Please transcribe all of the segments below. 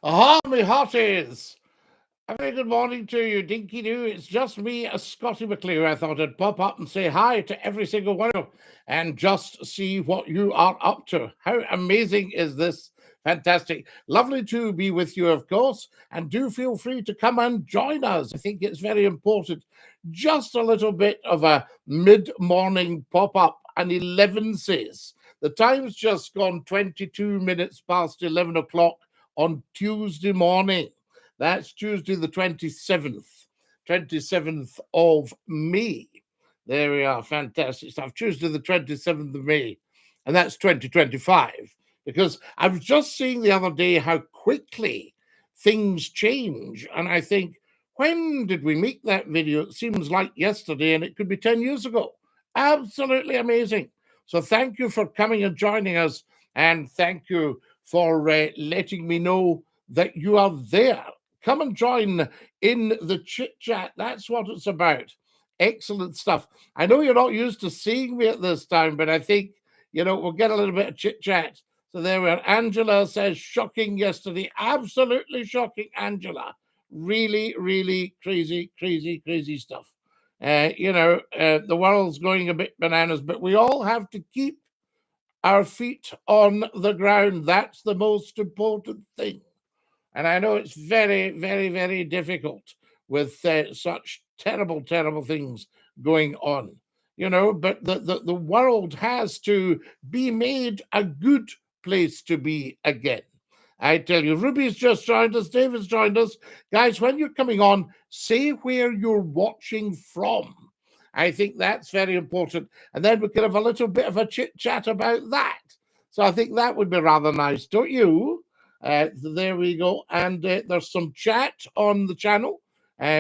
Aha, me hearties! A very good morning to you, Dinky-Doo. It's just me, Scottie McClue. I thought I'd pop up and say hi to every single one of you and just see what you are up to. How amazing is this? Fantastic. Lovely to be with you, of course. And do feel free to come and join us. I think it's very important. Just a little bit of a mid-morning pop-up. And 11 says, the time's just gone 22 minutes past 11 o'clock on Tuesday morning. That's Tuesday the 27th of May. There we are, fantastic stuff. Tuesday the 27th of May, and that's 2025. Because I was just seeing the other day how quickly things change, and I think, when did we make that video? It seems like yesterday, and it could be 10 years ago. Absolutely amazing. So thank you for coming and joining us, and thank you for letting me know that you are there. Come and join in the chit chat. That's what it's about. Excellent stuff. I know you're not used to seeing me at this time, but I think, we'll get a little bit of chit chat. So there we are. Angela says, shocking yesterday. Absolutely shocking, Angela. Really, really crazy, crazy, crazy stuff. The world's going a bit bananas, but we all have to keep our feet on the ground. That's the most important thing. And I know it's very, very, very difficult with such terrible, terrible things going on, but the world has to be made a good place to be again. I tell you, Ruby's just joined us, David's joined us. Guys, when you're coming on, say where you're watching from. I think that's very important. And then we could have a little bit of a chit chat about that. So I think that would be rather nice, don't you? There we go. And there's some chat on the channel.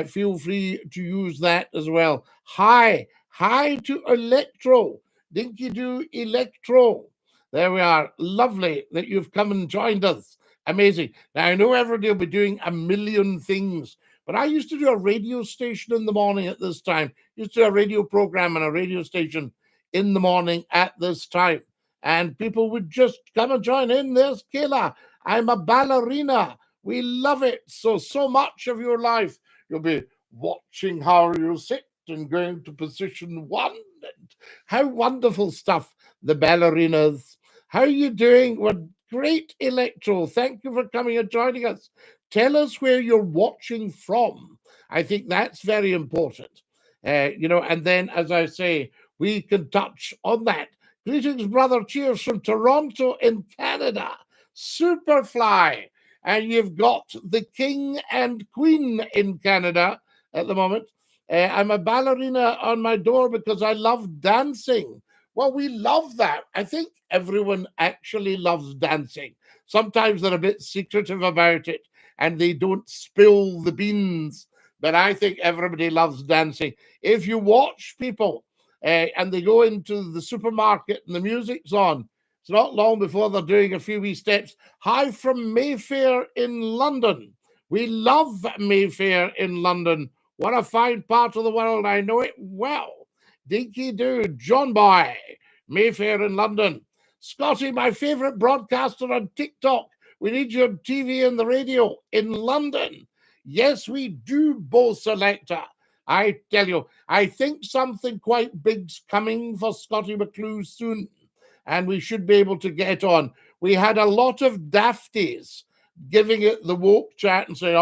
Feel free to use that as well. Hi to Electro. Dinky-Doo Electro. There we are. Lovely that you've come and joined us. Amazing. Now, I know everybody will be doing a million things, but I used to do a radio station in the morning at this time. Used to do a radio program and a radio station in the morning at this time. And people would just come and join in. There's Kayla. I'm a ballerina. We love it. So much of your life, you'll be watching how you sit and going to position one. And how wonderful stuff, the ballerinas. How are you doing? We're great, Electro. Thank you for coming and joining us. Tell us where you're watching from. I think that's very important. And then, as I say, we can touch on that. Greetings, brother. Cheers from Toronto in Canada. Superfly. And you've got the king and queen in Canada at the moment. I'm a ballerina on my door because I love dancing. Well, we love that. I think everyone actually loves dancing. Sometimes they're a bit secretive about it and they don't spill the beans. But I think everybody loves dancing. If you watch people and they go into the supermarket and the music's on, it's not long before they're doing a few wee steps. Hi from Mayfair in London. We love Mayfair in London. What a fine part of the world. I know it well. Dinky-Doo, John Boy, Mayfair in London. Scottie, my favourite broadcaster on TikTok. We need you on TV and the radio in London. Yes, we do, Bo Selector. I tell you, I think something quite big's coming for Scottie McClue soon, and we should be able to get on. We had a lot of dafties giving it the woke chat and say,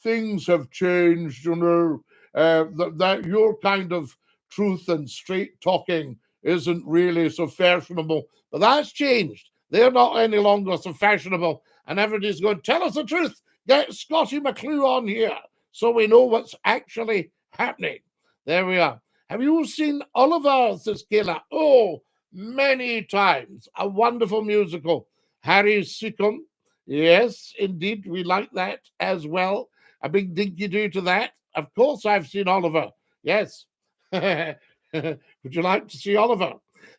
things have changed, that your kind of truth and straight talking isn't really so fashionable. But that's changed. They're not any longer so fashionable. And everybody's going, tell us the truth. Get Scottie McClue on here so we know what's actually happening. There we are. Have you seen Oliver, says Kayla? Oh, many times. A wonderful musical. Harry Seacombe. Yes, indeed. We like that as well. A big Dinky-Doo to that. Of course, I've seen Oliver. Yes. Would you like to see Oliver?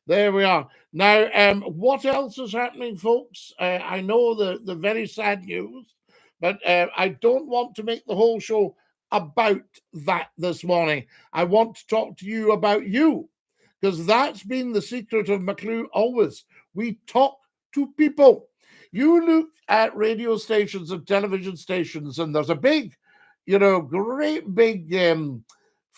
There we are. Now, what else is happening, folks? I know the very sad news, but I don't want to make the whole show about that this morning. I want to talk to you about you, because that's been the secret of McClue always. We talk to people. You look at radio stations and television stations, and there's a big, great big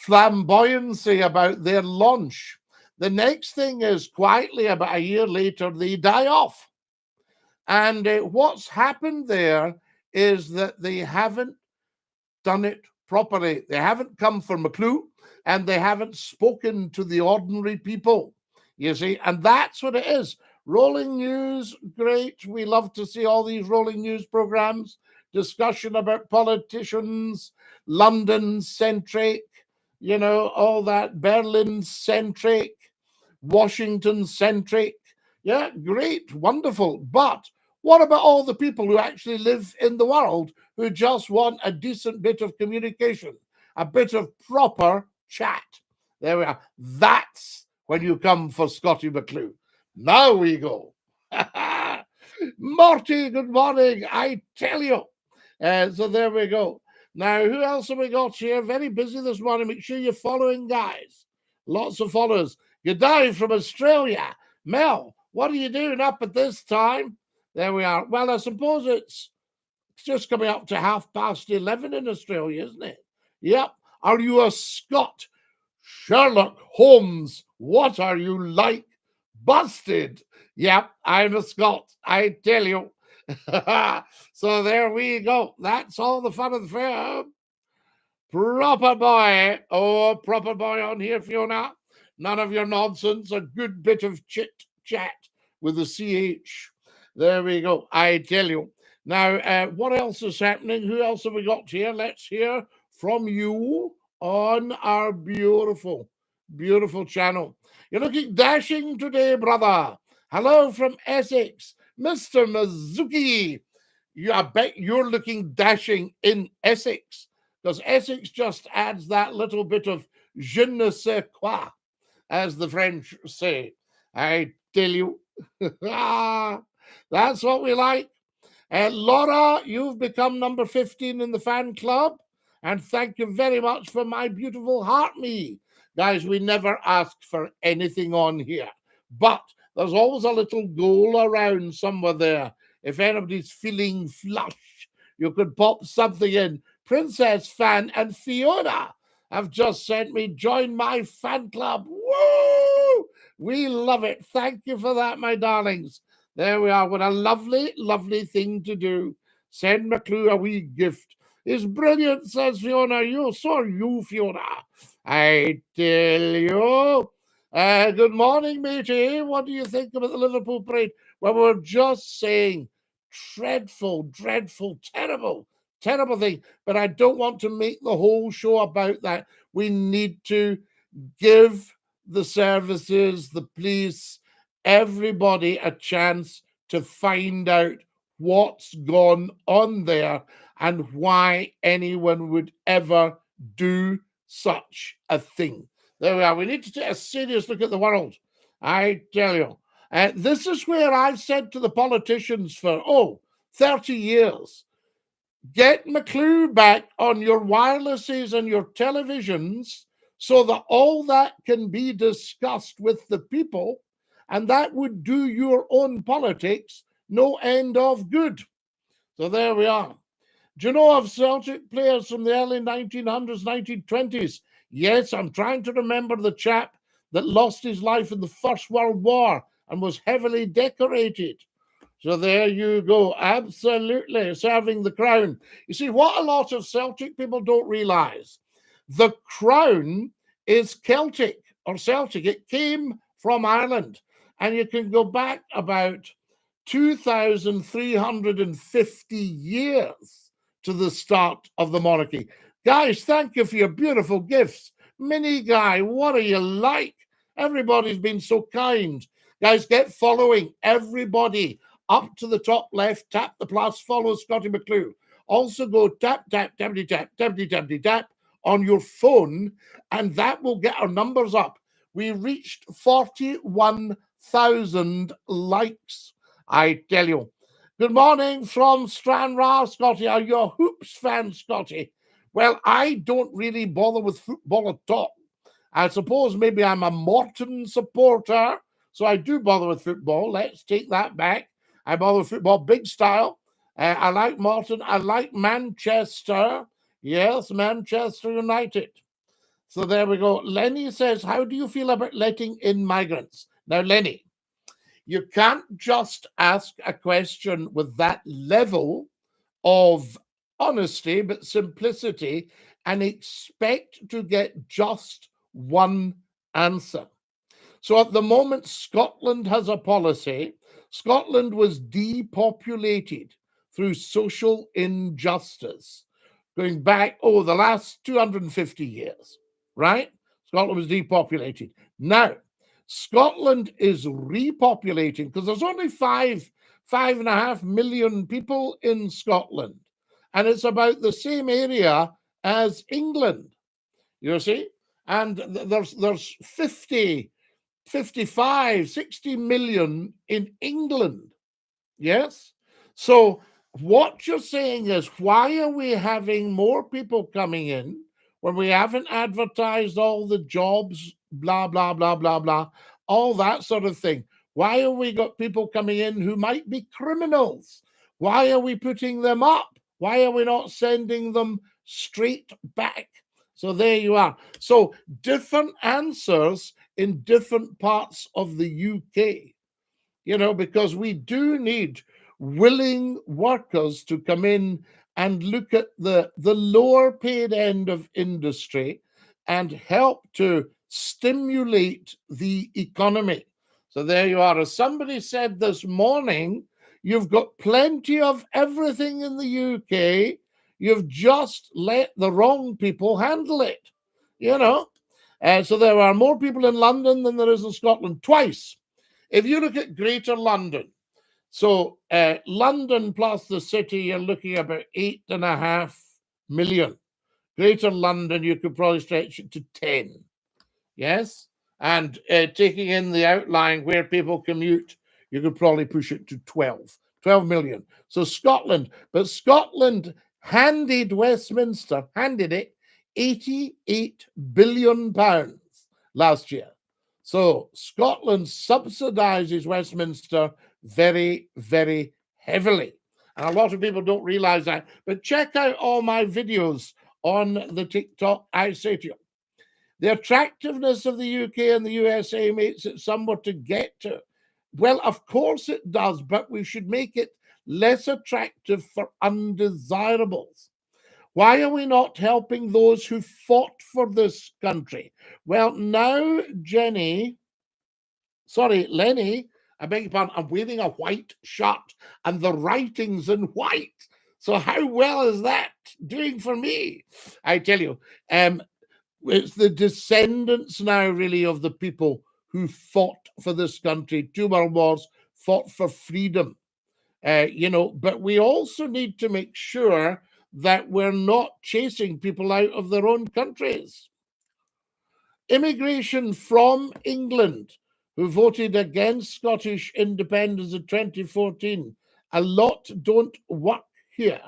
flamboyancy about their launch. The next thing is quietly, about a year later, they die off. And what's happened there is that they haven't done it properly. They haven't come for McClue, and they haven't spoken to the ordinary people, you see. And that's what it is. Rolling news, great. We love to see all these rolling news programs, discussion about politicians, London-centric, all that, Berlin-centric, Washington-centric. Yeah, great, wonderful. But what about all the people who actually live in the world who just want a decent bit of communication, a bit of proper chat? There we are. That's when you come for Scottie McClue. Now we go. Morty, good morning. I tell you. So there we go. Now, who else have we got here? Very busy this morning. Make sure you're following, guys. Lots of followers. G'day from Australia. Mel, what are you doing up at this time? There we are. Well, I suppose it's just coming up to 11:30 in Australia, isn't it? Yep. Are you a Scot? Sherlock Holmes, what are you like? Busted. Yep, I'm a Scot, I tell you. So there we go. That's all the fun of the fair. Proper boy. Oh, proper boy on here, Fiona. None of your nonsense. A good bit of chit-chat with the CH. There we go. I tell you. Now, what else is happening? Who else have we got here? Let's hear from you on our beautiful, beautiful channel. You're looking dashing today, brother. Hello from Essex. Mr. Mizuki. I bet you're looking dashing in Essex, because Essex just adds that little bit of je ne sais quoi, as the French say. I tell you. That's what we like. Laura, you've become number 15 in the fan club. And thank you very much for my beautiful heart me. Guys, we never ask for anything on here. But there's always a little goal around somewhere there. If anybody's feeling flush, you could pop something in. Princess Fan and Fiona have just sent me, join my fan club. Woo! We love it. Thank you for that, my darlings. There we are. What a lovely, lovely thing to do. Send McClue a wee gift. It's brilliant, says Fiona. So are you, Fiona. I tell you. Good morning, matey. What do you think about the Liverpool parade? Well, we're just saying dreadful, dreadful, terrible, terrible thing. But I don't want to make the whole show about that. We need to give the services, the police, everybody a chance to find out what's gone on there and why anyone would ever do such a thing. There we are. We need to take a serious look at the world. I tell you. This is where I've said to the politicians for, 30 years, get McClue back on your wirelesses and your televisions so that all that can be discussed with the people, and that would do your own politics no end of good. So there we are. Do you know of Celtic players from the early 1900s, 1920s? Yes, I'm trying to remember the chap that lost his life in the First World War and was heavily decorated. So there you go. Absolutely serving the crown. You see, what a lot of Celtic people don't realise, the crown is Celtic or Celtic. It came from Ireland. And you can go back about 2,350 years to the start of the monarchy. Guys, thank you for your beautiful gifts. Mini Guy, what are you like? Everybody's been so kind. Guys, get following. Everybody up to the top left, tap the plus, follow Scottie McClue. Also go tap, tap, tappity, tap, tappity, tappity, tap on your phone, and that will get our numbers up. We reached 41,000 likes, I tell you. Good morning from Stranraer, Scottie. Are you a Hoops fan, Scottie? Well, I don't really bother with football at all. I suppose maybe I'm a Morton supporter, so I do bother with football. Let's take that back. I bother football, big style. I like Morton. I like Manchester. Yes, Manchester United. So there we go. Lenny says, how do you feel about letting in migrants? Now, Lenny, you can't just ask a question with that level of honesty, but simplicity, and expect to get just one answer. So at the moment, Scotland has a policy. Scotland was depopulated through social injustice going back, the last 250 years, right? Scotland was depopulated. Now, Scotland is repopulating because there's only 5.5 million people in Scotland, and it's about the same area as England, you see? And there's 50, 55, 60 million in England. Yes? So what you're saying is, why are we having more people coming in when we haven't advertised all the jobs, blah, blah, blah, blah, blah, all that sort of thing? Why have we got people coming in who might be criminals? Why are we putting them up? Why are we not sending them straight back? So there you are. So different answers in different parts of the UK, because we do need willing workers to come in and look at the lower paid end of industry and help to stimulate the economy. So there you are. As somebody said this morning, you've got plenty of everything in the UK. You've just let the wrong people handle it, So there are more people in London than there is in Scotland, twice. If you look at Greater London, so London plus the city, you're looking at about 8.5 million. Greater London, you could probably stretch it to 10. Yes? And taking in the outlying where people commute, you could probably push it to 12 million. So Scotland, but Scotland handed it 88 billion pounds last year. So Scotland subsidizes Westminster very, very heavily. And a lot of people don't realize that. But check out all my videos on the TikTok. I say to you, the attractiveness of the UK and the USA makes it somewhat to get to. Well, of course it does, but we should make it less attractive for undesirables. Why are we not helping those who fought for this country? Well, now, Lenny, I beg your pardon, I'm wearing a white shirt and the writing's in white. So how well is that doing for me? I tell you, it's the descendants now, really, of the people who fought for this country, 2 world wars, fought for freedom. But we also need to make sure that we're not chasing people out of their own countries. Immigration from England, who voted against Scottish independence in 2014. A lot don't work here.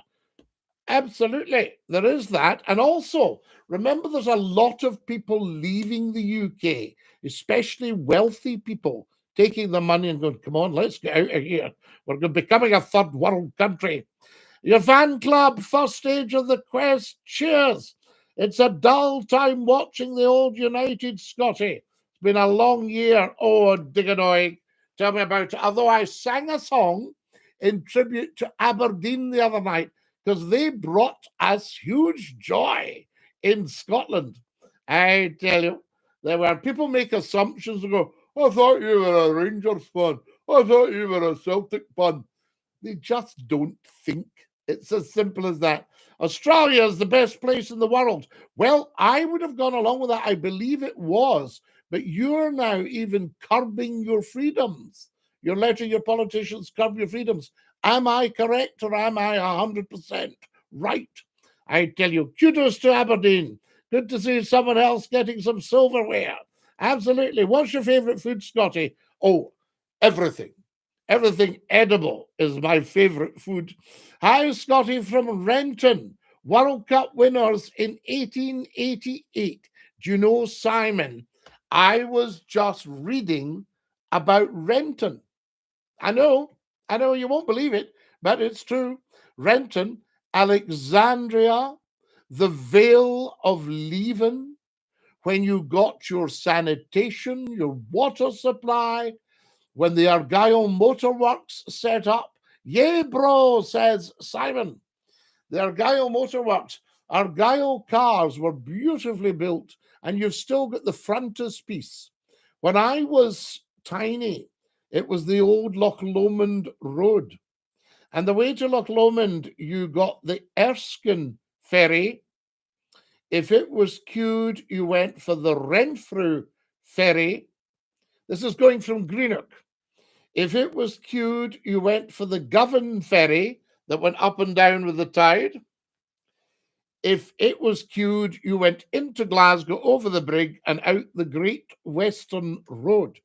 Absolutely, there is that. And also, remember, there's a lot of people leaving the UK, especially wealthy people, taking the money and going, come on, let's get out of here. We're becoming a third world country. Your fan club, first stage of the quest, cheers. It's a dull time watching the old United Scottie. It's been a long year. Oh, DINKY-DOO, tell me about it. Although I sang a song in tribute to Aberdeen the other night, because they brought us huge joy in Scotland. I tell you, there were people make assumptions and go, I thought you were a Rangers fan. I thought you were a Celtic fan. They just don't think. It's as simple as that. Australia is the best place in the world. Well, I would have gone along with that. I believe it was. But you're now even curbing your freedoms. You're letting your politicians curb your freedoms. Am I correct or am I 100% right? I tell you, kudos to Aberdeen. Good to see someone else getting some silverware. Absolutely. What's your favourite food, Scottie? Oh, everything. Everything edible is my favourite food. Hi, Scottie from Renton. World Cup winners in 1888. Do you know, Simon, I was just reading about Renton. I know. I know you won't believe it, but it's true. Renton, Alexandria, the Vale of Leven, when you got your sanitation, your water supply, when the Argyll Motor Works set up. Yay, bro, says Simon. The Argyll Motor Works. Argyll cars were beautifully built, and you've still got the frontispiece. When I was tiny, it was the old Loch Lomond Road. And the way to Loch Lomond, you got the Erskine ferry. If it was queued, you went for the Renfrew ferry. This is going from Greenock. If it was queued, you went for the Govan ferry that went up and down with the tide. If it was queued, you went into Glasgow, over the brig, and out the Great Western Road.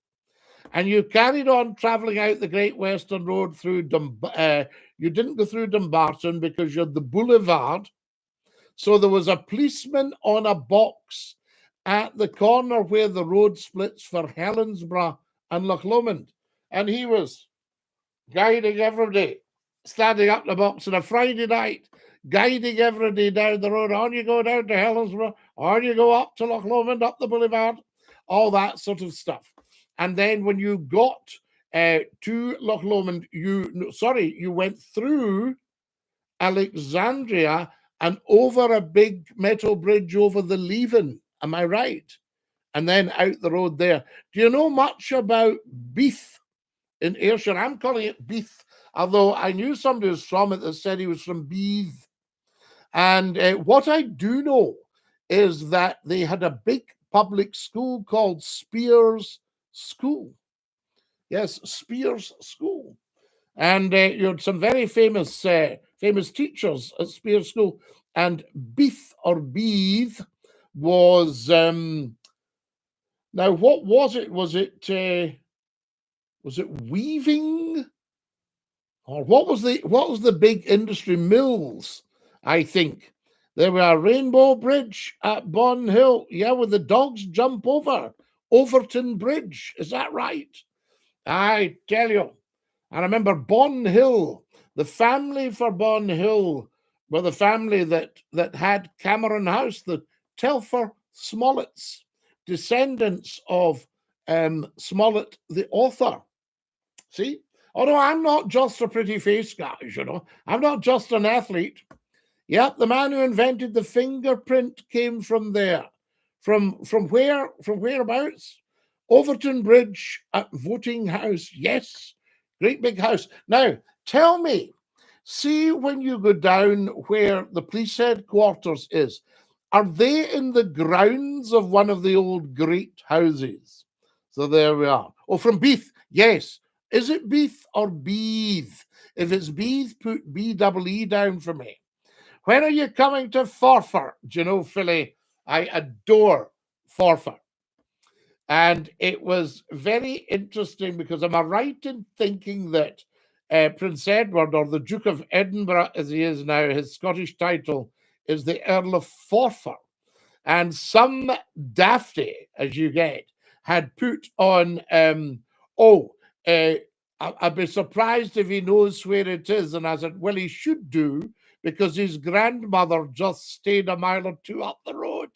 And you carried on travelling out the Great Western Road through you didn't go through Dumbarton because you had the boulevard. So there was a policeman on a box at the corner where the road splits for Helensburgh and Loch Lomond. And he was guiding everybody, standing up the box on a Friday night, guiding everybody down the road. On you go down to Helensburgh, on you go up to Loch Lomond, up the boulevard, all that sort of stuff. And then when you got to Loch Lomond, you went through Alexandria and over a big metal bridge over the Leven. Am I right? And then out the road there. Do you know much about Beath in Ayrshire? I'm calling it Beath, although I knew somebody was from it that said he was from Beath. And what I do know is that they had a big public school called Spears School. Yes, Spears School. And you had some very famous teachers at Spears School. And Beath or Beath was now what was it? Was it weaving? Or what was the big industry? Mills, I think. There were a Rainbow Bridge at Bon Hill. Yeah, where the dogs jump over. Overton Bridge. Is that right? I tell you. I remember Bon Hill. The family for Bon Hill were the family that had Cameron House, the Telfer Smollets, descendants of Smollett, the author. See? Although I'm not just a pretty face, guys, you know. I'm not just an athlete. Yep, the man who invented the fingerprint came from there. From where? From whereabouts? Overton Bridge at Voting House. Yes, great big house. Now, tell me, see when you go down where the police headquarters is, are they in the grounds of one of the old great houses? So there we are. Oh, from Beath, yes. Is it Beath or Beath? If it's Beath, put B-double-E down for me. When are you coming to Forfar? Do you know, Philly, I adore Forfar. And it was very interesting because am I right in thinking that Prince Edward, or the Duke of Edinburgh as he is now, his Scottish title is the Earl of Forfar. And some dafty, as you get, had put on, I'd be surprised if he knows where it is. And I said, well, he should do, because his grandmother just stayed a mile or two up the road.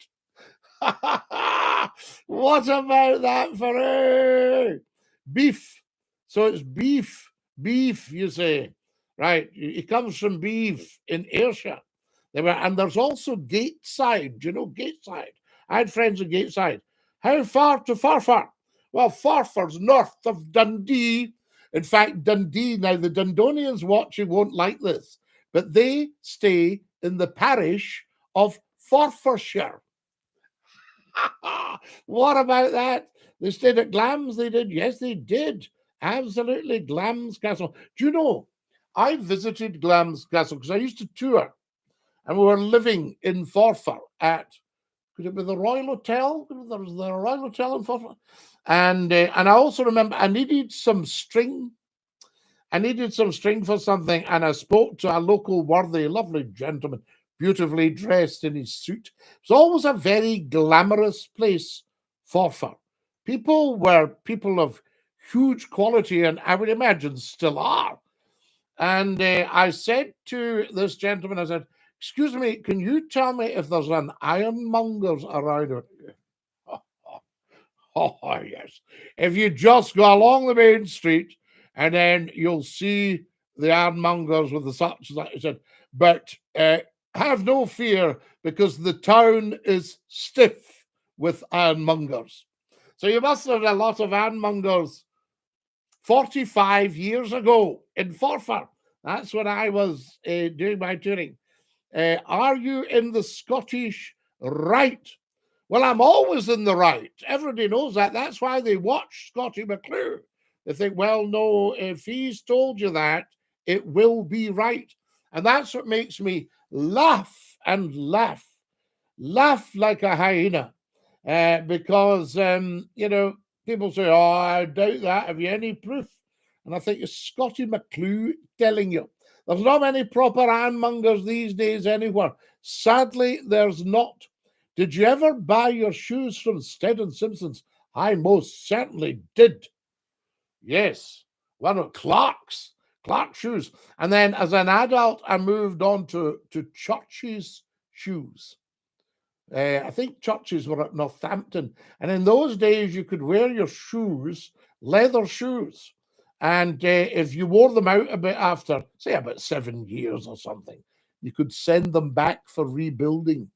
What about that for you? Beef. So it's beef, you say. Right. It comes from Beef in Ayrshire. And there's also Gateside. Do you know Gateside? I had friends in Gateside. How far to Forfar? Well, Forfar's north of Dundee. In fact, Dundee, now the Dundonians watching won't like this, but they stay in the parish of Forfarshire. What about that? They stayed at Glams, they did. Yes, they did. Absolutely, Glams Castle. Do you know, I visited Glams Castle because I used to tour, and we were living in Forfar at, could it be the Royal Hotel? There was the Royal Hotel in Forfar. And I also remember I needed some string. For something, and I spoke to a local worthy, lovely gentleman, beautifully dressed in his suit. It's always a very glamorous place, Forfar. People were people of huge quality, and I would imagine still are. And I said to this gentleman, I said, excuse me, can you tell me if there's an ironmonger's around it? Oh, yes. If you just go along the main street and then you'll see the ironmongers with the such, he said, but have no fear because the town is stiff with ironmongers. So you must have had a lot of ironmongers 45 years ago in Forfar. That's when I was doing my touring. Are you in the Scottish Rite? Well, I'm always in the right. Everybody knows that. That's why they watch Scottie McClue. They think, well, no, if he's told you that, it will be right. And that's what makes me laugh and laugh like a hyena. Because, you know, people say, oh, I doubt that. Have you any proof? And I think it's Scottie McClue telling you. There's not many proper ironmongers these days anywhere. Sadly, there's not. Did you ever buy your shoes from Stead and Simpson's? I most certainly did. Yes, one of Clark's shoes. And then as an adult, I moved on to Church's shoes. I think Church's were at Northampton. And in those days, you could wear your shoes, leather shoes. And if you wore them out a bit after, say, about 7 years or something, you could send them back for rebuilding.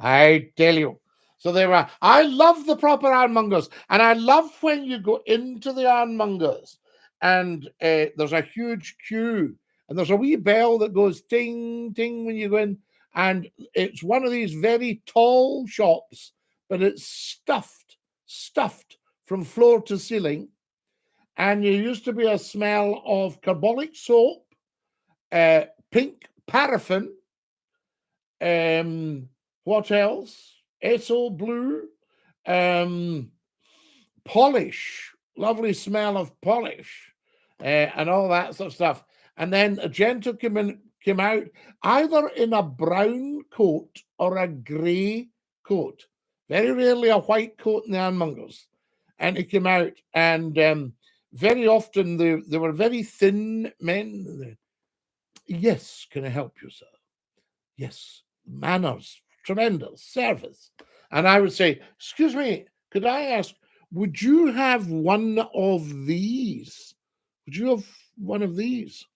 I tell you. So they were, I love the proper ironmongers. And I love when you go into the ironmongers and there's a huge queue and there's a wee bell that goes ting, ting when you go in. And it's one of these very tall shops, but it's stuffed from floor to ceiling. And there used to be a smell of carbolic soap, pink paraffin, what else? Esso blue, polish, lovely smell of polish, and all that sort of stuff. And then a gentleman came out either in a brown coat or a grey coat. Very rarely a white coat in the ironmongers. And he came out, and very often they were very thin men. Yes, can I help you, sir? Yes, manners. Tremendous service. And I would say, excuse me, could I ask, would you have one of these? Would you have one of these?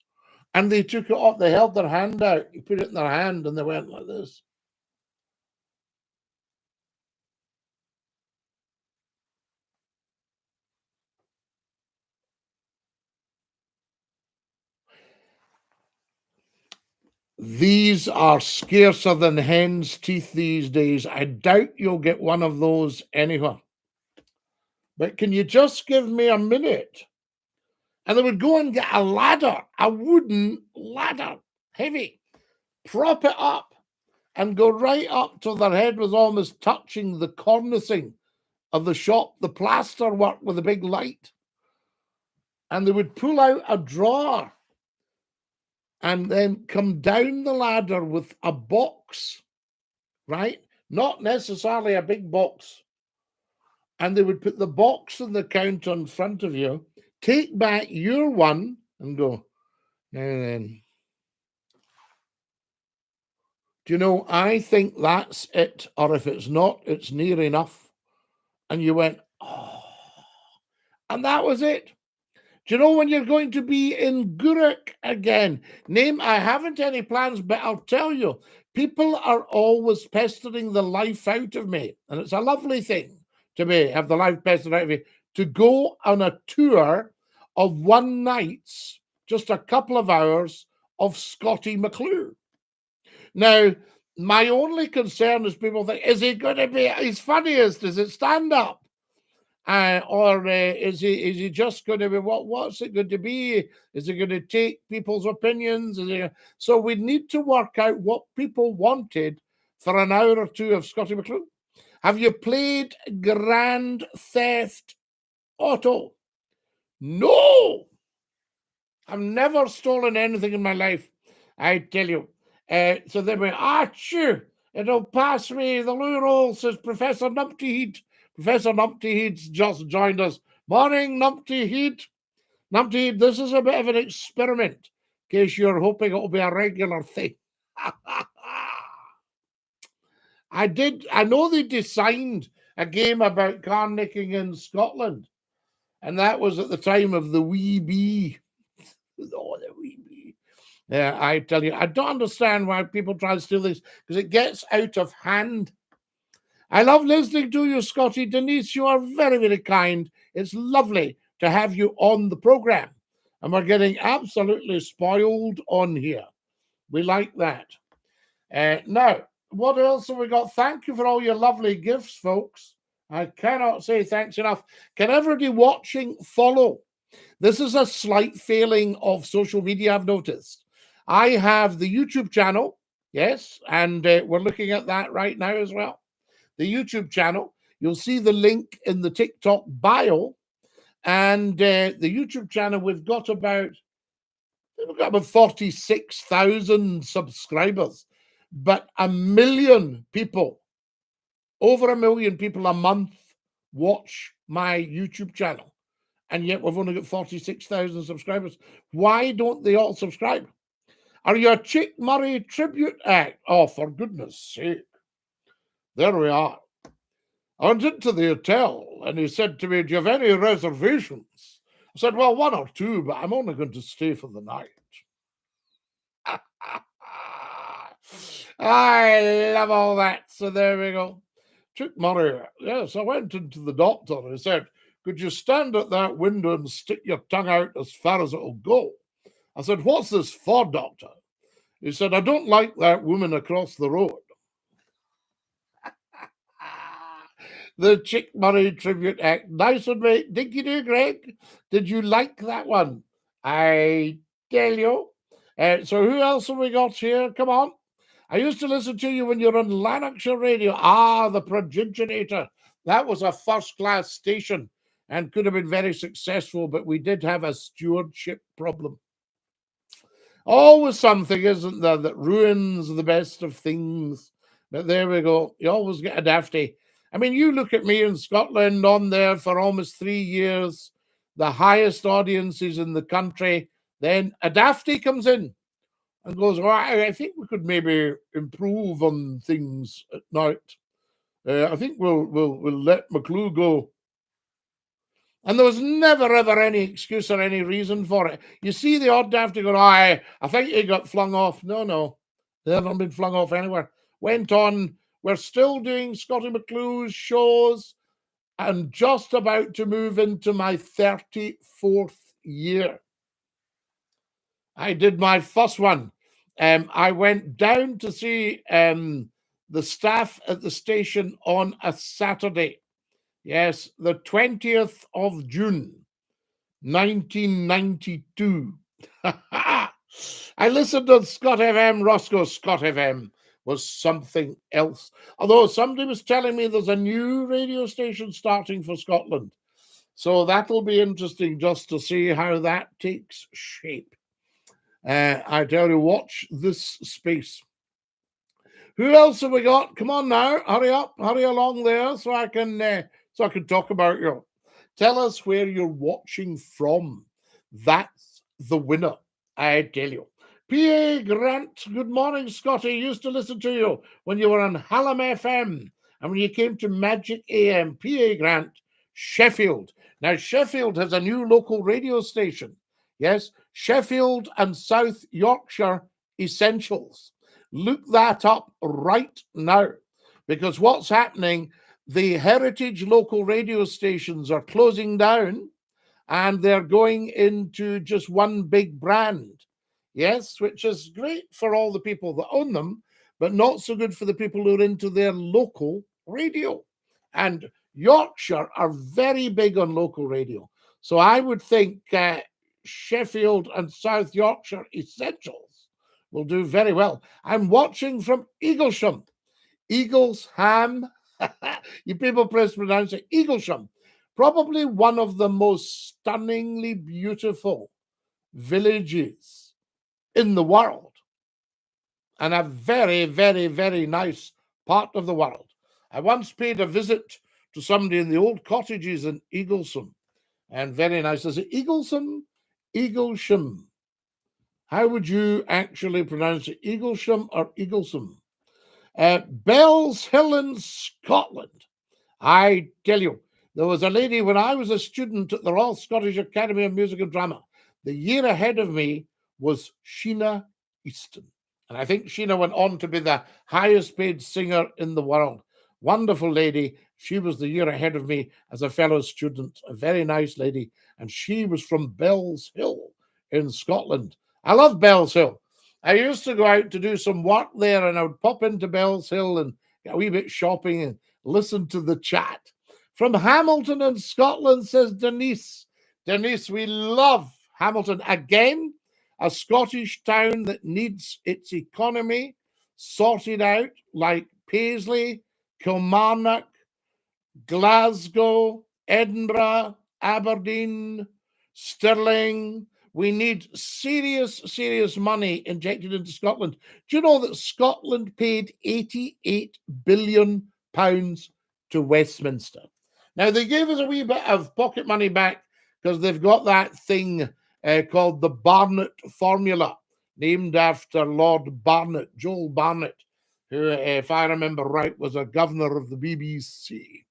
And they took it off, they held their hand out, you put it in their hand, and they went like this. These are scarcer than hen's teeth these days. I doubt you'll get one of those anywhere. But can you just give me a minute? And they would go and get a ladder, a wooden ladder, heavy, prop it up, and go right up till their head was almost touching the cornicing of the shop, the plaster work with a big light. And they would pull out a drawer and then come down the ladder with a box, right? Not necessarily a big box. And they would put the box on the counter in front of you, take back your one and go, now then. Do you know, I think that's it. Or if it's not, it's near enough. And you went, oh. And that was it. Do you know when you're going to be in Guruk again? I haven't any plans, but I'll tell you, people are always pestering the life out of me. And it's a lovely thing to me, have the life pestered out of me, to go on a tour of one night's, just a couple of hours, of Scottie McClue. Now, my only concern is people think, is he going to be his funniest? Is it stand up? Or is he just going to be, what's it going to be? Is he going to take people's opinions? So we need to work out what people wanted for an hour or two of Scottie McClue. Have you played Grand Theft Auto? No! I've never stolen anything in my life, I tell you. So they went, achoo, it'll pass me the loo roll, says Professor Numpty Heat. Professor Numpty Heat's just joined us. Morning, Numpty Heat. Numpty Heat, this is a bit of an experiment. in case you're hoping it'll be a regular thing. I know they designed a game about car nicking in Scotland, and that was at the time of the wee bee. Oh, the wee bee. Yeah, I tell you, I don't understand why people try to steal this, because it gets out of hand. I love listening to you, Scottie. Denise, you are very, very kind. It's lovely to have you on the program. And we're getting absolutely spoiled on here. We like that. Now, what else have we got? Thank you for all your lovely gifts, folks. I cannot say thanks enough. Can everybody watching follow? This is a slight failing of social media, I've noticed. I have the YouTube channel, yes, and we're looking at that right now as well. The YouTube channel, you'll see the link in the TikTok bio, and the YouTube channel, we've got about 46,000 subscribers, but 1 million people, over 1 million people a month watch my YouTube channel, and yet we've only got 46,000 subscribers. Why don't they all subscribe? Are you a Chick Murray tribute act? Oh, for goodness sake. There we are. I went into the hotel and he said to me, do you have any reservations? I said, well, 1 or 2, but I'm only going to stay for the night. I love all that. So there we go. Chick Murray. Yes, I went into the doctor and he said, could you stand at that window and stick your tongue out as far as it'll go? I said, what's this for, doctor? He said, I don't like that woman across the road. The Chick Murray tribute act. Nice one, mate. Dinky-Doo, Greg. Did you like that one? I tell you. So who else have we got here? Come on. I used to listen to you when you were on Lanarkshire Radio. Ah, the Progenitor. That was a first-class station and could have been very successful, but we did have a stewardship problem. Always something, isn't there, that ruins the best of things. But there we go. You always get a dafty. I mean, you look at me in Scotland on there for almost 3 years, the highest audiences in the country. Then a dafty comes in and goes, well, I think we could maybe improve on things at night. I think we'll let McClue go. And there was never, ever any excuse or any reason for it. You see the odd dafty go, I think he got flung off. No, they haven't been flung off anywhere. Went on. We're still doing Scottie McClue's shows and just about to move into my 34th year. I did my first one. I went down to see the staff at the station on a Saturday. Yes, the 20th of June, 1992. I listened to Scott FM, Roscoe Scott FM. Was something else. Although somebody was telling me there's a new radio station starting for Scotland. So that'll be interesting just to see how that takes shape. I tell you, watch this space. Who else have we got? Come on now, hurry up, hurry along there so I can talk about you. Tell us where you're watching from. That's the winner, I tell you. P.A. Grant, good morning, Scottie. Used to listen to you when you were on Hallam FM and when you came to Magic AM. P.A. Grant, Sheffield. Now, Sheffield has a new local radio station. Yes, Sheffield and South Yorkshire Essentials. Look that up right now, because what's happening, the heritage local radio stations are closing down and they're going into just one big brand. Yes, which is great for all the people that own them, but not so good for the people who are into their local radio. And Yorkshire are very big on local radio. So I would think Sheffield and South Yorkshire Essentials will do very well. I'm watching from Eaglesham. Eaglesham. You people pronounce it Eaglesham. Probably one of the most stunningly beautiful villages in the world, and a very, very, very nice part of the world. I once paid a visit to somebody in the old cottages in Eaglesham, and very nice. Is it Eaglesham? Eaglesham. How would you actually pronounce it? Eaglesham or Eaglesham? Bells Hill in Scotland. I tell you, there was a lady when I was a student at the Royal Scottish Academy of Music and Drama. The year ahead of me was Sheena Easton. And I think Sheena went on to be the highest paid singer in the world. Wonderful lady. She was the year ahead of me as a fellow student, a very nice lady. And she was from Bells Hill in Scotland. I love Bells Hill. I used to go out to do some work there, and I would pop into Bells Hill and get a wee bit shopping and listen to the chat. From Hamilton in Scotland, says Denise. Denise, we love Hamilton. Again, a Scottish town that needs its economy sorted out, like Paisley, Kilmarnock, Glasgow, Edinburgh, Aberdeen, Stirling. We need serious money injected into Scotland. Do you know that Scotland paid £88 billion to Westminster? Now, they gave us a wee bit of pocket money back because they've got that thing called the Barnett Formula, named after Lord Barnett, Joel Barnett, who, if I remember right, was a governor of the BBC.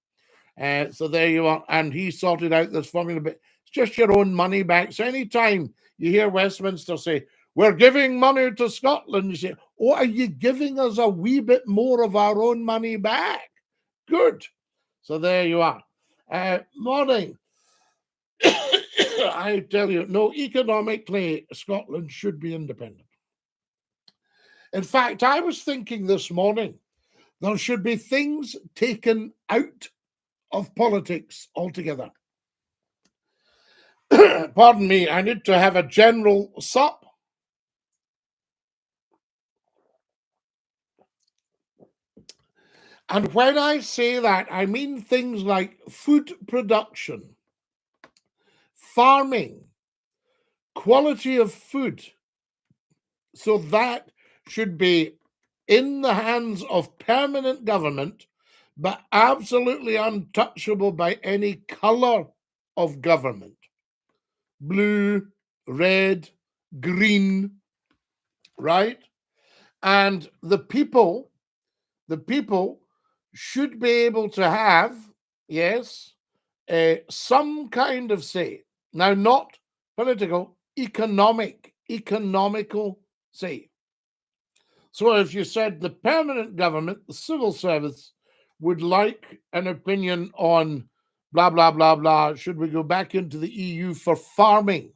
So there you are. And he sorted out this formula, but it's just your own money back. So anytime you hear Westminster say, we're giving money to Scotland, you say, oh, are you giving us a wee bit more of our own money back? Good. So there you are. Morning. I tell you, no, economically, Scotland should be independent. In fact, I was thinking this morning, there should be things taken out of politics altogether. Pardon me, I need to have a general sup. And when I say that, I mean things like food production, farming, quality of food. So that should be in the hands of permanent government, but absolutely untouchable by any color of government. Blue, red, green, right? And the people should be able to have, yes, some kind of say. Now, not political, economical say. So if you said the permanent government, the civil service, would like an opinion on blah, blah, blah, blah, should we go back into the EU for farming?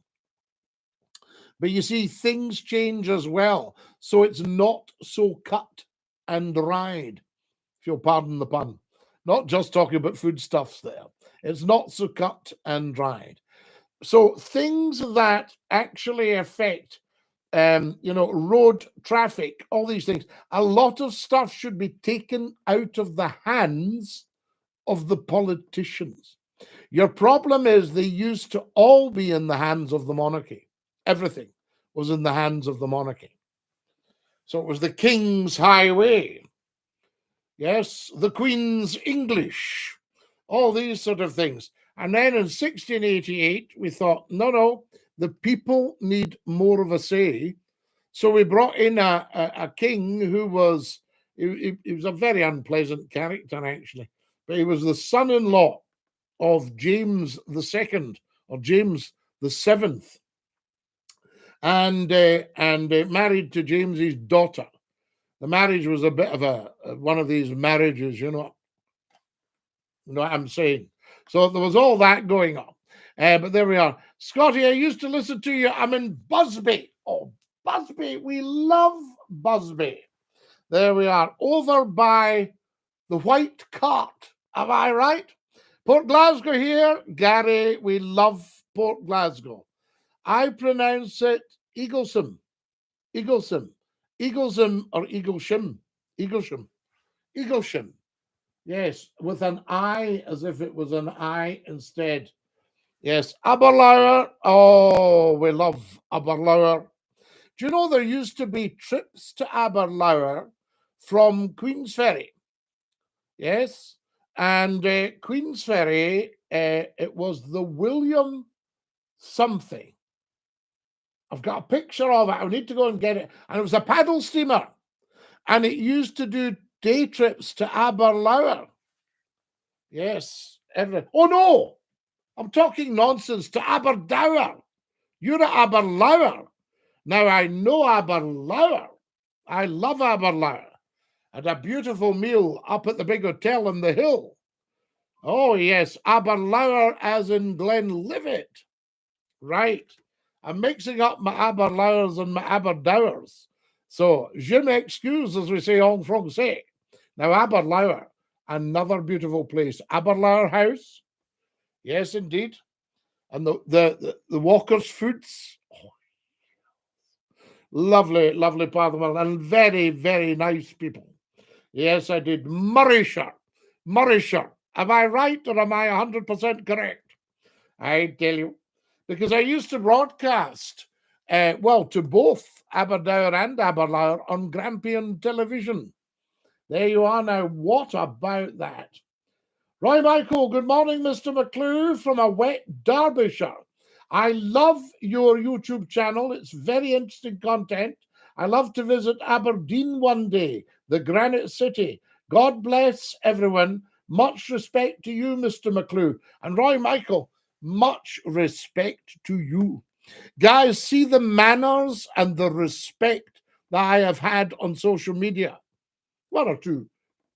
But you see, things change as well. So it's not so cut and dried, if you'll pardon the pun. Not just talking about foodstuffs there. It's not so cut and dried. So things that actually affect, road traffic, all these things, a lot of stuff should be taken out of the hands of the politicians. Your problem is they used to all be in the hands of the monarchy. Everything was in the hands of the monarchy. So it was the king's highway. Yes, the Queen's English, all these sort of things. And then in 1688, we thought, no, the people need more of a say. So we brought in a king who was, he was a very unpleasant character, actually. But he was the son-in-law of James II, or James VII, and married to James's daughter. The marriage was a bit of one of these marriages, you know what I'm saying. So there was all that going on. But there we are. Scottie, I used to listen to you. I'm in Busby. Oh, Busby. We love Busby. There we are. Over by the White Cart. Am I right? Port Glasgow here. Gary, we love Port Glasgow. I pronounce it Eaglesham. Eaglesham. Eaglesham or Eaglesham. Eaglesham. Eaglesham. Yes, with an I, as if it was an I instead. Yes, Aberlour. Oh, we love Aberlour. Do you know there used to be trips to Aberlour from Queensferry? Yes, and Queensferry, it was the William something. I've got a picture of it. I need to go and get it. And it was a paddle steamer. And it used to do day trips to Aberlour. Yes. Oh, no. I'm talking nonsense. To Aberdour. You're at Aberlour. Now, I know Aberlour. I love Aberlour. Had a beautiful meal up at the big hotel on the hill. Oh, yes. Aberlour as in Glenlivet. Right. I'm mixing up my Aberlours and my Aberdowers. So, je m'excuse, as we say en français. Now, Aberlour, another beautiful place. Aberlour House. Yes, indeed. And the Walker's Foods. Oh, lovely, lovely part of the world. And very, very nice people. Yes, I did. Murrayshire. Murrayshire. Am I right or am I 100% correct? I tell you. Because I used to broadcast, to both Aberdour and Aberlour on Grampian television. There you are now. What about that? Roy Michael, good morning, Mr. McClue from a wet Derbyshire. I love your YouTube channel. It's very interesting content. I love to visit Aberdeen one day, the Granite City. God bless everyone. Much respect to you, Mr. McClue. And Roy Michael, much respect to you. Guys, see the manners and the respect that I have had on social media. One or two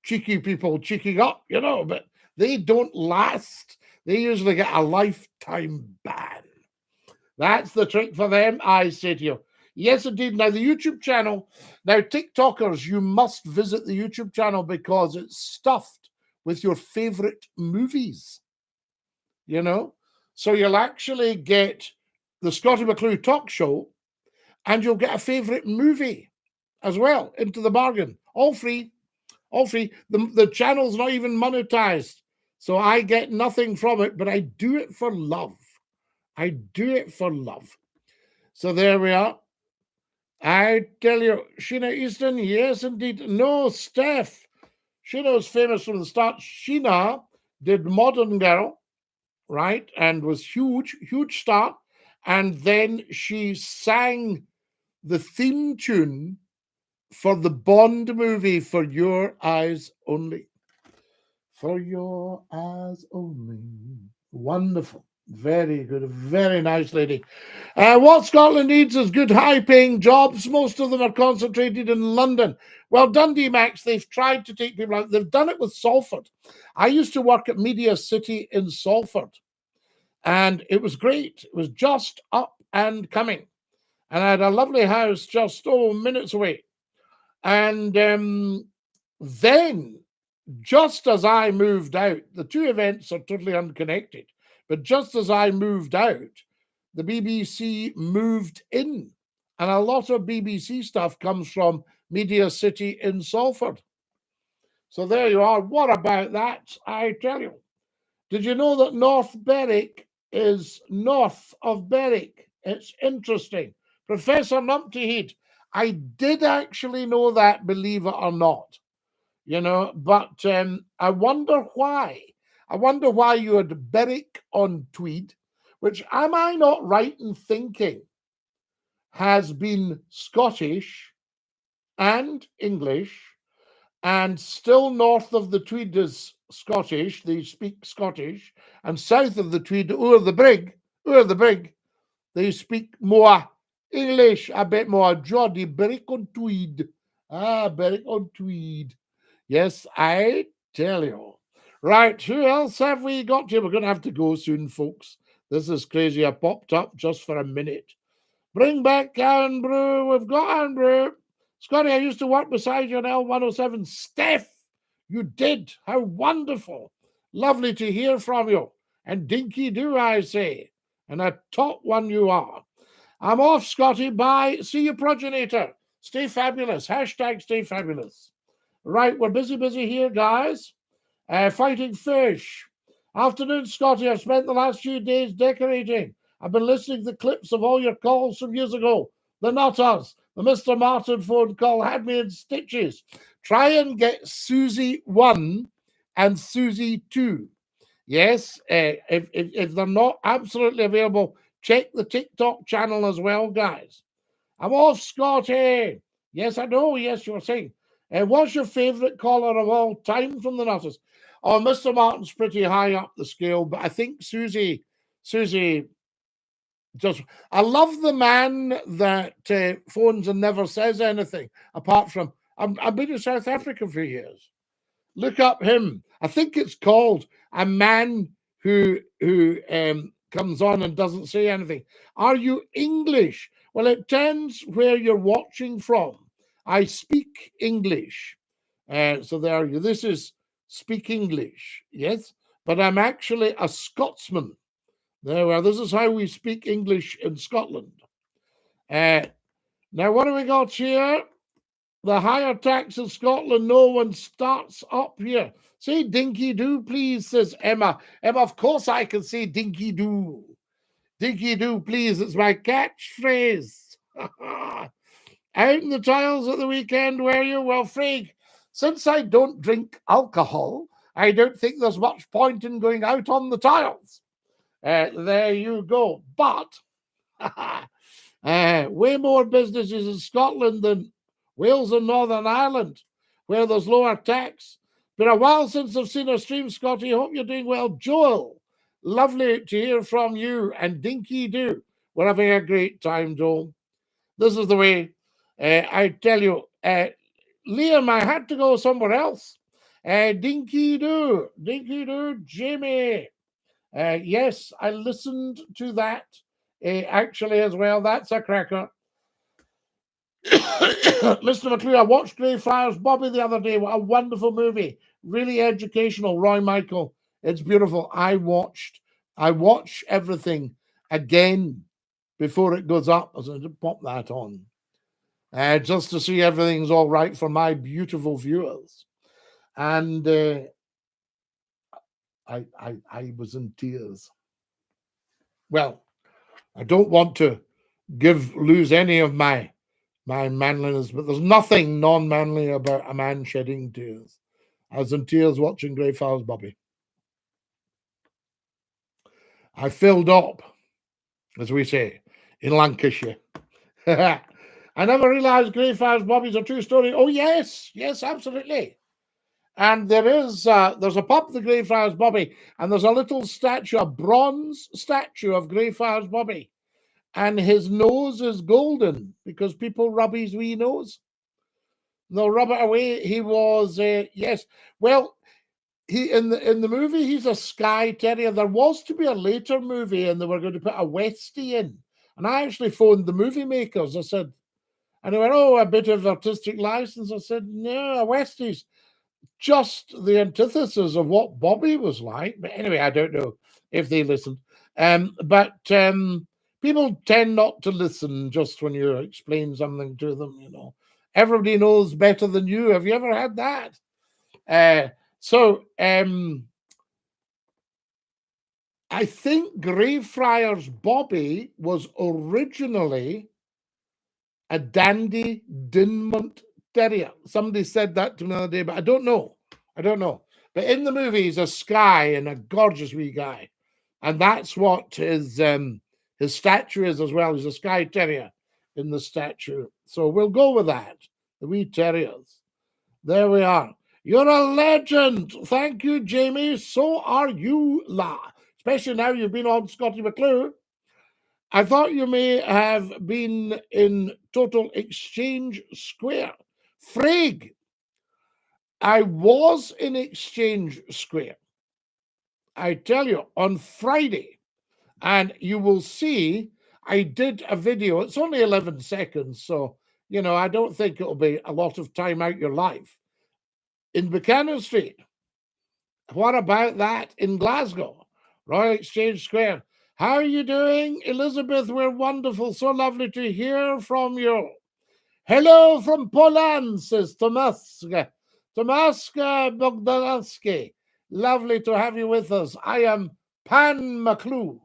cheeky people cheeking up, but they don't last. They usually get a lifetime ban. That's the trick for them, I say to you. Yes, indeed. Now, the YouTube channel. Now, TikTokers, you must visit the YouTube channel because it's stuffed with your favorite movies. So you'll actually get the Scottie McClue talk show and you'll get a favorite movie as well into the bargain. All free. All free. The channel's not even monetized. So I get nothing from it, but I do it for love. I do it for love. So there we are. I tell you, Sheena Easton, yes, indeed. No, Steph. Sheena was famous from the start. Sheena did Modern Girl, right? And was huge star. And then she sang the theme tune for the Bond movie, For Your Eyes Only. For Your Eyes Only. Wonderful. Very good. Very nice lady. What Scotland needs is good high-paying jobs. Most of them are concentrated in London. Well, Dundee Max, they've tried to take people out. They've done it with Salford. I used to work at Media City in Salford. And it was great. It was just up and coming. And I had a lovely house just, minutes away. And then, just as I moved out, the two events are totally unconnected, but just as I moved out, the BBC moved in. And a lot of BBC stuff comes from Media City in Salford. So there you are. What about that? I tell you. Did you know that North Berwick is north of Berwick? It's interesting. Professor Numpty Head, I did actually know that, believe it or not. But I wonder why. I wonder why you had Berwick on Tweed, which, am I not right in thinking, has been Scottish and English, and still north of the Tweed is Scottish, they speak Scottish, and south of the Tweed, o'er the brig, they speak more English, a bit more Geordie. Berwick on Tweed. Berwick on Tweed. Yes, I tell you. Right, who else have we got here? We're going to have to go soon, folks. This is crazy. I popped up just for a minute. Bring back Aaron Brew. We've got Aaron Brew. Scottie, I used to work beside you on L107. Steph, you did. How wonderful. Lovely to hear from you. And Dinky-Doo, I say. And a top one you are. I'm off, Scottie. Bye. See you, progenitor. Stay fabulous. Hashtag stay fabulous. Right, we're busy here, guys. Fighting fish. Afternoon, Scottie. I've spent the last few days decorating. I've been listening to clips of all your calls from years ago. The Nutters. The Mr. Martin phone call had me in stitches. Try and get Susie 1 and Susie 2. Yes, if they're not absolutely available, check the TikTok channel as well, guys. I'm off, Scotty. Yes, I know. Yes, you were saying. What's your favourite caller of all time from the Nutters? Oh, Mr. Martin's pretty high up the scale, but I think Susie just, I love the man that phones and never says anything apart from, I've been in South Africa for years. Look up him. I think it's called A Man Who comes on and doesn't say anything. Are you English? Well, it depends where you're watching from. I speak English. So there you. This is Speak English, yes? But I'm actually a Scotsman. There we are. This is how we speak English in Scotland. Now, what do we got here? The higher tax in Scotland, no one starts up here. Say Dinky-Doo, please, says Emma. Emma, of course I can say Dinky-Doo. Dinky-Doo, please, it's my catchphrase. Out in the tiles at the weekend, were you? Well, Frank, since I don't drink alcohol, I don't think there's much point in going out on the tiles. There you go. But way more businesses in Scotland than Wales and Northern Ireland, where there's lower tax. Been a while since I've seen a stream, Scotty. Hope you're doing well. Joel, lovely to hear from you. And Dinky-Doo, we're having a great time, Joel. This is the way. I tell you, Liam, I had to go somewhere else. Dinky-Doo, Jimmy. Yes, I listened to that actually as well. That's a cracker. Mr. McClue, I watched Greyfriars Bobby the other day. What a wonderful movie. Really educational. Roy Michael. It's beautiful. I watch everything again before it goes up. I said, pop that on. Just to see everything's all right for my beautiful viewers. And I was in tears. Well, I don't want to lose any of my manliness, but there's nothing non-manly about a man shedding tears. I was in tears watching Greyfriars Bobby. I filled up, as we say, in Lancashire. I never realised Greyfriars Bobby's a true story. Oh, yes, absolutely. And there's a pub, the Greyfriars Bobby, and there's a little statue, a bronze statue of Greyfriars Bobby. And his nose is golden because people rub his wee nose. They'll rub it away. He was, yes. Well, he in the movie, he's a Skye Terrier. There was to be a later movie, and they were going to put a Westie in. And I actually phoned the movie makers. I said, and they went, oh, a bit of artistic license. I said, no, a Westie's just the antithesis of what Bobby was like. But anyway, I don't know if they listened. But people tend not to listen just when you explain something to them, you know. Everybody knows better than you. Have you ever had that? So I think Greyfriars Bobby was originally a Dandy Dinmont Terrier. Somebody said that to me the other day, but I don't know. But in the movie, he's a Skye and a gorgeous wee guy. And that's what his statue is as well. He's a Skye Terrier in the statue. So we'll go with that. The wee terriers. There we are. You're a legend. Thank you, Jamie. So are you, La. Especially now you've been on Scottie McClue. I thought you may have been in Total Exchange Square. Frigg, I was in Exchange Square. I tell you, on Friday, and you will see I did a video. It's only 11 seconds, so, you know, I don't think it'll be a lot of time out your life. In Buchanan Street. What about that in Glasgow? Royal Exchange Square. How are you doing, Elizabeth? We're wonderful. So lovely to hear from Hello from Poland, says Tomaska. Tomaska Bogdanowski. Lovely to have you with us. I am Pan McClue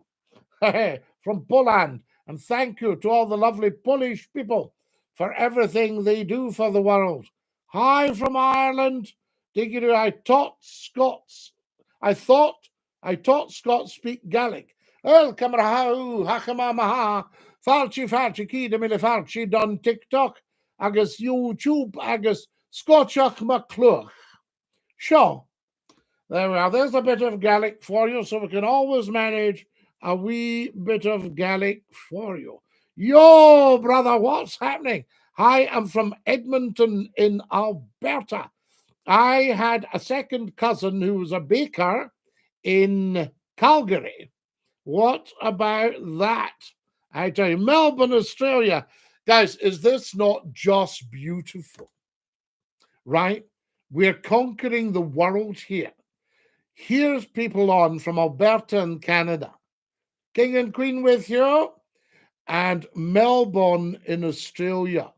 from Poland. And thank you to all the lovely Polish people for everything they do for the world. Hi from Ireland. I thought Scots speak Gaelic. El Camarahau, Hakamamaha, Farchi, Kida Milifarchi, Don TikTok, Agus YouTube, Agus Scottiach McClue. Sure. There we are. There's a bit of Gaelic for you, so we can always manage a wee bit of Gaelic for you. Yo, brother, what's happening? Hi, I'm from Edmonton in Alberta. I had a second cousin who was a baker in Calgary. What about that? I tell you, Melbourne, Australia. Guys, is this not just beautiful? Right? We're conquering the world here. Here's people on from Alberta and Canada. King and Queen with you. And Melbourne in Australia.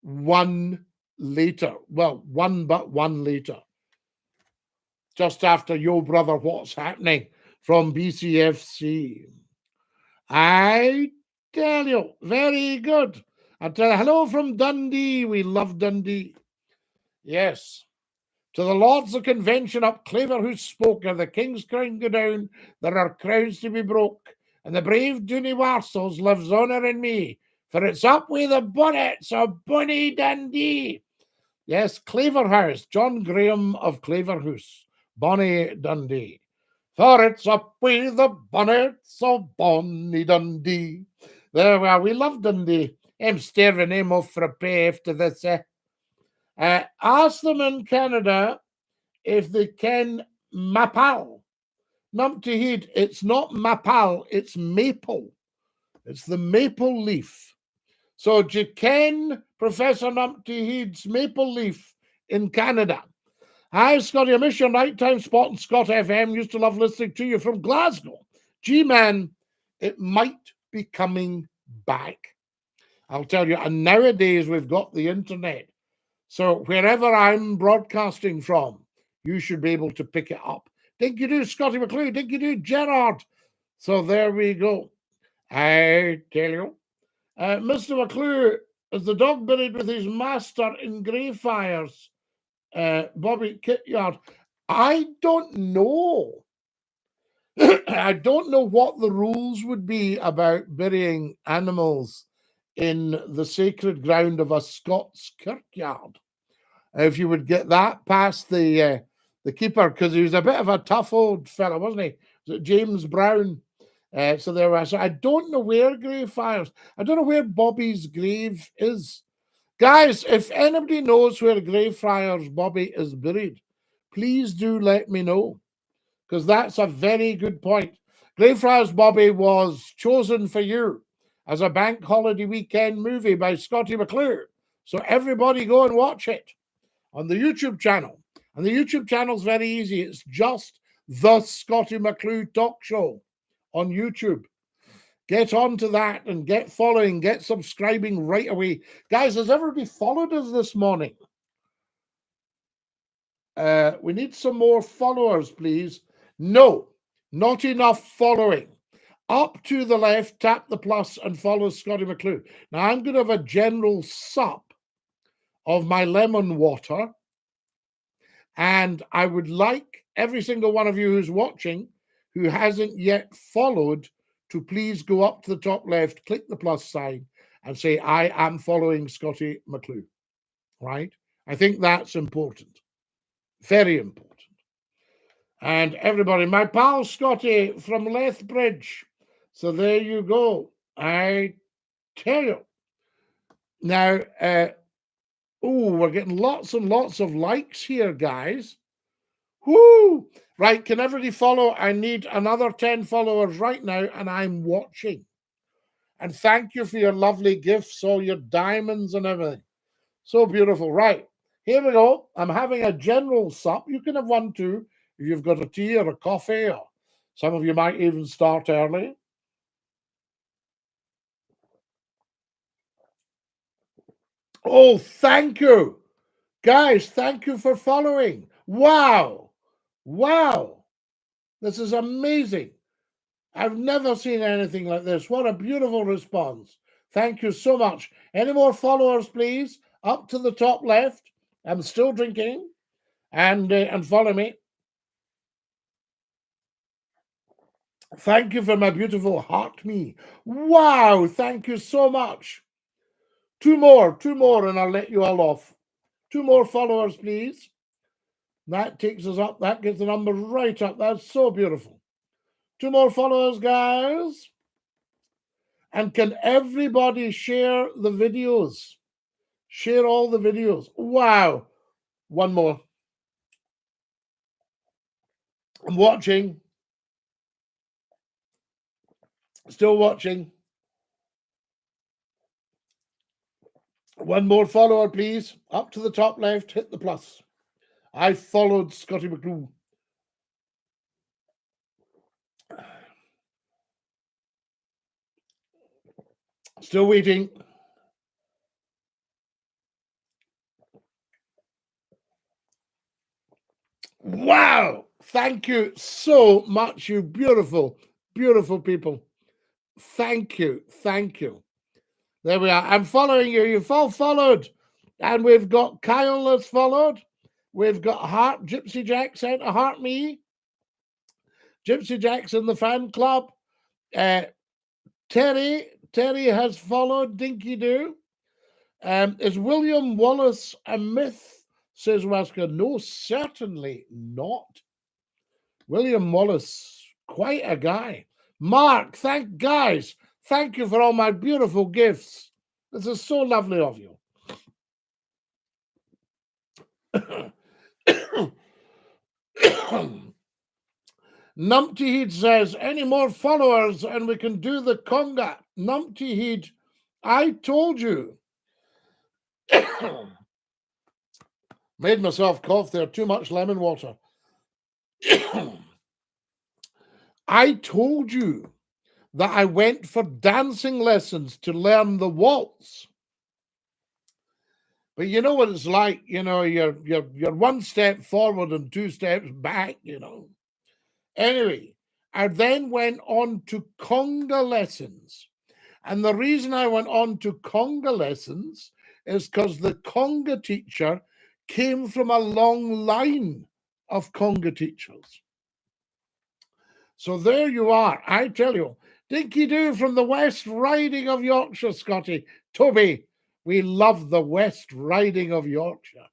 1 later. Well, one later. Just after Yo Brother, what's happening from BCFC. I tell you, very good. I tell you, hello from Dundee. We love Dundee. Yes. To the Lords of Convention up Claverhouse spoke, ere the King's crown go down, there are crowns to be broke, and the brave Dooney Warsaws lives honour in me, for it's up with the bonnets of bonny Dundee. Yes, Claverhouse, John Graham of Claverhouse, bonny Dundee. For it's up with the bonnets of bonny Dundee. There we are, we love Dundee. I'm staring him off for a pay after this. Ask them in Canada if they can mapal. Numpty Head, it's not mapal, it's maple. It's the maple leaf. So do you ken Professor Numpty Head's maple leaf in Canada? Hi, Scottie, I miss your nighttime spot on Scott FM. Used to love listening to you from Glasgow. Gee, man, it might be coming back. I'll tell you, and nowadays we've got the internet. So wherever I'm broadcasting from, you should be able to pick it up. DINKY-DOO, Scottie McCLUE, DINKY-DOO, Gerard. So there we go. I tell you. Mr. McClue, is the dog buried with his master in Greyfriars? Bobby Kityard. I don't know. I don't know what the rules would be about burying animals in the sacred ground of a Scots kirkyard. If you would get that past the keeper, because he was a bit of a tough old fella, wasn't he? Was it James Brown? So there was. So I don't know where Greyfriars. I don't know where Bobby's grave is. Guys, if anybody knows where Greyfriars Bobby is buried, please do let me know, because that's a very good point. Greyfriars Bobby was chosen for you as a bank holiday weekend movie by Scottie McClue. So everybody go and watch it on the YouTube channel. And the YouTube channel is very easy. It's just the Scottie McClue Talk Show on YouTube. Get onto that and get following, get subscribing right away. Guys, has everybody followed us this morning? We need some more followers, please. No, not enough following. Up to the left, tap the plus and follow Scottie McClue. Now, I'm going to have a general sup of my lemon water. And I would like every single one of you who's watching, who hasn't yet followed, to please go up to the top left, click the plus sign, and say, I am following Scottie McClue. Right? I think that's important. Very important. And everybody, my pal Scottie from Lethbridge. So there you go. I tell you. Now, we're getting lots and lots of likes here, guys. Whoo! Right, can everybody follow? I need another 10 followers right now, and I'm watching. And thank you for your lovely gifts, all your diamonds and everything. So beautiful. Right, here we go. I'm having a general sup. You can have one too, if you've got a tea or a coffee, or some of you might even start early. Oh, thank you. Guys, thank you for following. Wow. Wow. This is amazing. I've never seen anything like this. What a beautiful response. Thank you so much. Any more followers, please? Up to the top left. I'm still drinking. And follow me. Thank you for my beautiful heart me. Wow, thank you so much. Two more, and I'll let you all off. 2 more followers, please. That takes us up. That gets the number right up. That's so beautiful. 2 more followers, guys. And can everybody share the videos? Share all the videos. Wow. 1 more. I'm watching. Still watching. 1 more follower, please. Up to the top left, hit the plus. I followed Scottie McClue. Still waiting. Wow. Thank you so much, you beautiful, beautiful people. Thank you. Thank you. There we are. I'm following you. You've all followed. And we've got Kyle that's followed. We've got Heart, Gypsy Jack sent a heart me. Gypsy Jack's in the fan club. Terry has followed DINKY-DOO. Is William Wallace a myth? Says Wasker. No, certainly not. William Wallace, quite a guy. Mark, thank you for all my beautiful gifts. This is so lovely of you. Numpty Heed says, any more followers and we can do the conga. Numpty Heed, I told you. Made myself cough there, too much lemon water. I told you that I went for dancing lessons to learn the waltz. But you know what it's like, you know, you're 1 step forward and 2 steps back, you know. Anyway, I then went on to conga lessons. And the reason I went on to conga lessons is because the conga teacher came from a long line of conga teachers. So there you are. I tell you, DINKY-DOO from the West Riding of Yorkshire, Scottie. Toby, we love the West Riding of Yorkshire.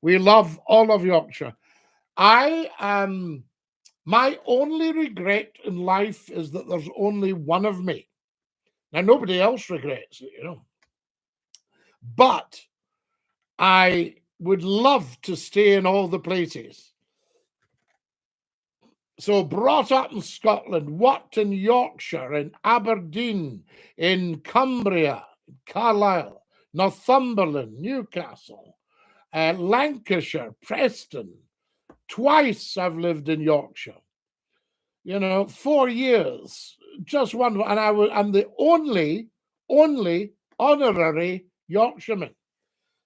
We love all of Yorkshire. My only regret in life is that there's only one of me. Now, nobody else regrets it, you know. But I would love to stay in all the places. So brought up in Scotland, worked in Yorkshire, in Aberdeen, in Cumbria, Carlisle, Northumberland, Newcastle, Lancashire, Preston. Twice I've lived in Yorkshire. You know, 4 years, just one, and I'm the only honorary Yorkshireman.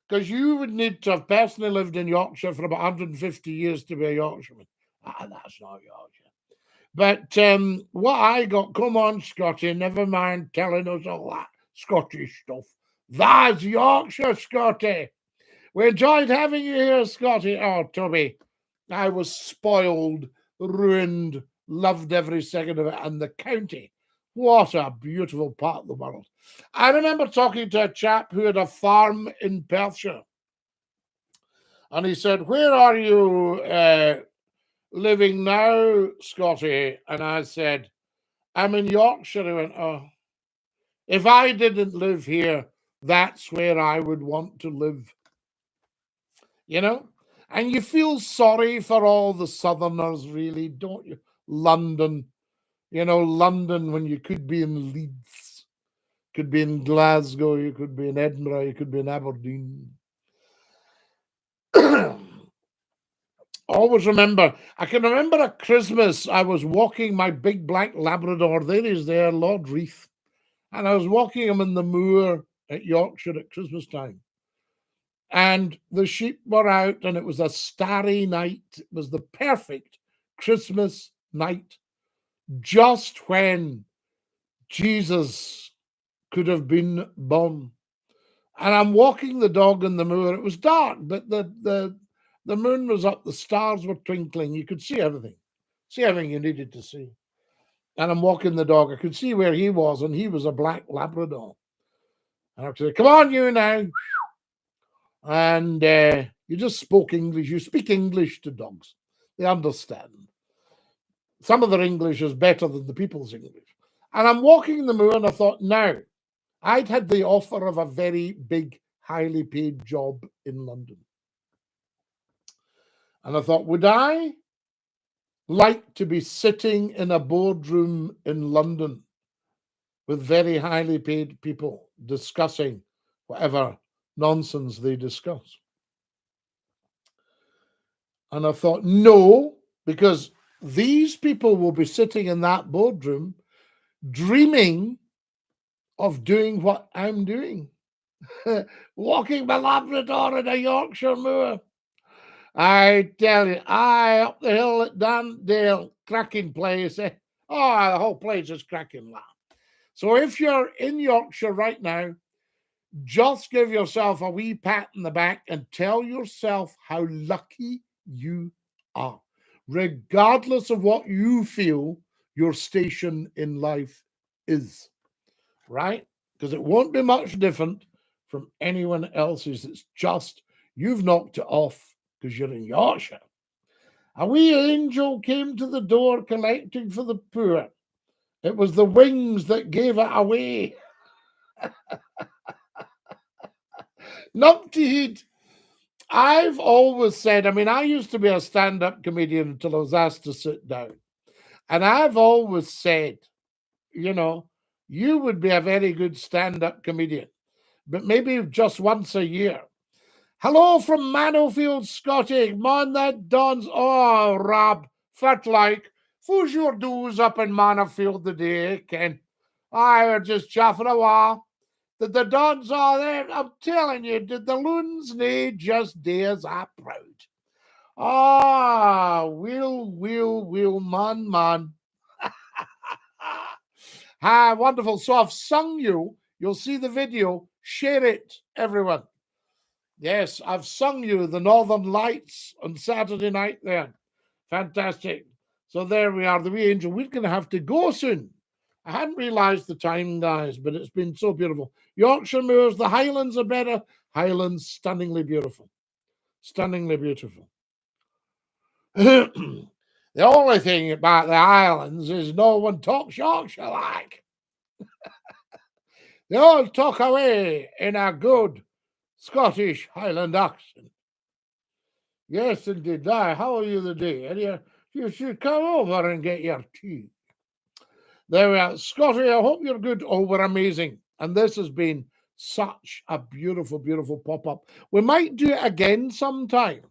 Because you would need to have personally lived in Yorkshire for about 150 years to be a Yorkshireman. That's not Yorkshire. But what I got, come on, Scottie, never mind telling us all that Scottish stuff. That's Yorkshire, Scottie. We enjoyed having you here, Scottie. Oh, Toby, I was spoiled, ruined, loved every second of it. And the county, what a beautiful part of the world. I remember talking to a chap who had a farm in Perthshire. And he said, where are you living now, Scottie? And I said, I'm in Yorkshire. He went, oh, if I didn't live here, that's where I would want to live. You know? And you feel sorry for all the Southerners, really, don't you? London, you know, London when you could be in Leeds, could be in Glasgow, you could be in Edinburgh, you could be in Aberdeen. Always remember, I can remember at Christmas, I was walking my big black Labrador. There he is there, Lord Reith. And I was walking him in the moor at Yorkshire at Christmas time. And the sheep were out and it was a starry night. It was the perfect Christmas night, just when Jesus could have been born. And I'm walking the dog in the moor. It was dark, but the moon was up. The stars were twinkling. You could see everything you needed to see. and I'm walking the dog. I could see where he was, and he was a black Labrador. And I said, "Come on, you now." And you just spoke English. You speak English to dogs. They understand. Some of their English is better than the people's English. And I'm walking the moor, and I thought, now, I'd had the offer of a very big, highly paid job in London. And I thought, would I like to be sitting in a boardroom in London with very highly paid people discussing whatever nonsense they discuss? And I thought, no, because these people will be sitting in that boardroom dreaming of doing what I'm doing. Walking my Labrador in a Yorkshire moor. I tell you, up the hill at Dandale, cracking place. Oh, the whole place is cracking laugh. So if you're in Yorkshire right now, just give yourself a wee pat in the back and tell yourself how lucky you are, regardless of what you feel your station in life is, right? Because it won't be much different from anyone else's. It's just you've knocked it off because you're in Yorkshire. A wee angel came to the door collecting for the poor. It was the wings that gave it away. Numpty. I've always said, I mean, I used to be a stand-up comedian until I was asked to sit down. And I've always said, you know, you would be a very good stand-up comedian, but maybe just once a year. Hello from Manofield, Scottie. Man, that dawns. Oh, Rob, fat like. Who's your do's up in Manofield today, Ken? I were just chaffing a while. Did the dons are there? I'm telling you, did the loons need just days are proud? Ah, will, man. Ah, wonderful. So I've sung you. You'll see the video. Share it, everyone. Yes, I've sung you the Northern Lights on Saturday night there. Fantastic. So there we are, the wee angel. We're going to have to go soon. I hadn't realised the time, guys, but it's been so beautiful. Yorkshire moors, the Highlands are better. Highlands, stunningly beautiful. Stunningly beautiful. The only thing about the Highlands is no one talks Yorkshire like. They all talk away in a good Scottish Highland accent. Yes, indeed. How are you today? You should come over and get your tea. There we are. Scottie, I hope you're good. Oh, we're amazing. And this has been such a beautiful, beautiful pop-up. We might do it again sometime.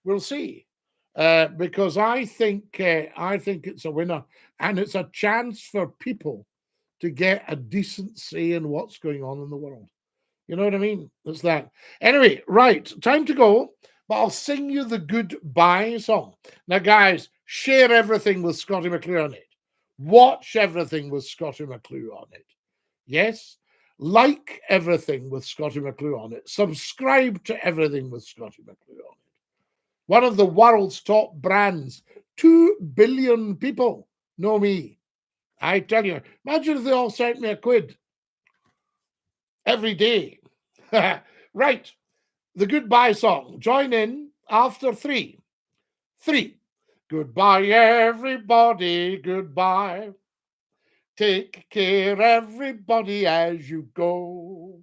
We'll see. Because I think it's a winner. And it's a chance for people to get a decent say in what's going on in the world. You know what I mean? It's that. Anyway, right. Time to go. But I'll sing you the goodbye song. Now, guys, share everything with Scottie McClue on it. Watch everything with Scottie McClue on it. Yes? Like everything with Scottie McClue on it. Subscribe to everything with Scottie McClue on it. One of the world's top brands. 2 billion people know me. I tell you, imagine if they all sent me a quid every day. Right. The goodbye song. Join in after 3. 3. Goodbye, everybody. Goodbye. Take care, everybody, as you go.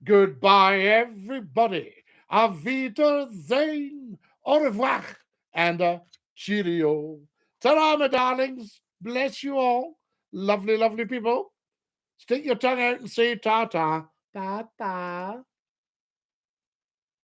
Goodbye, everybody. Auf Wiedersehen. Au revoir. And a cheerio. Ta-ra, my darlings. Bless you all. Lovely, lovely people. Stick your tongue out and say ta-ta. Ta-ta.